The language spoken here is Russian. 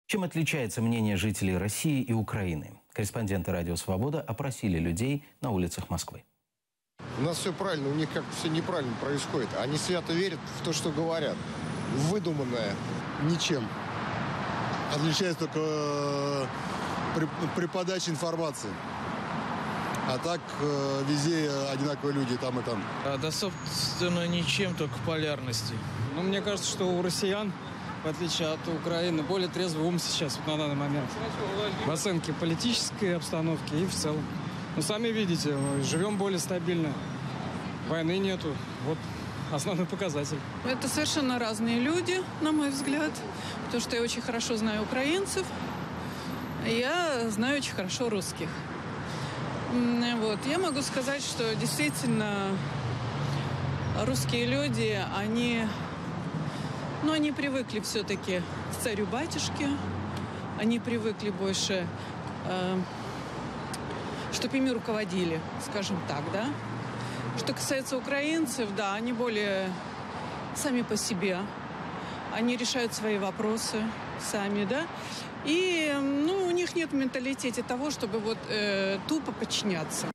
Чем отличается мнение жителей России и Украины? Корреспонденты «Радио Свобода» опросили людей на улицах Москвы. У нас все правильно, у них как-то все неправильно происходит. Они свято верят в то, что говорят. Выдуманное. Ничем. Отличается только при подаче информации. А так везде одинаковые люди, там и там. Да, собственно, ничем, только полярности. Ну, мне кажется, что у россиян, в отличие от Украины, более трезвый ум сейчас, вот на данный момент. В оценке политической обстановки и в целом. Ну, сами видите, мы живем более стабильно. Войны нету. Вот основной показатель. Это совершенно разные люди, на мой взгляд. Потому что я очень хорошо знаю украинцев. Я знаю очень хорошо русских. Вот. Я могу сказать, что действительно русские люди, они привыкли все-таки к царю-батюшке. Они привыкли больше, чтобы ими руководили, скажем так, да. Что касается украинцев, да, они более сами по себе. Они решают свои вопросы сами, да. И, у них нет в менталитете того, чтобы тупо подчиняться.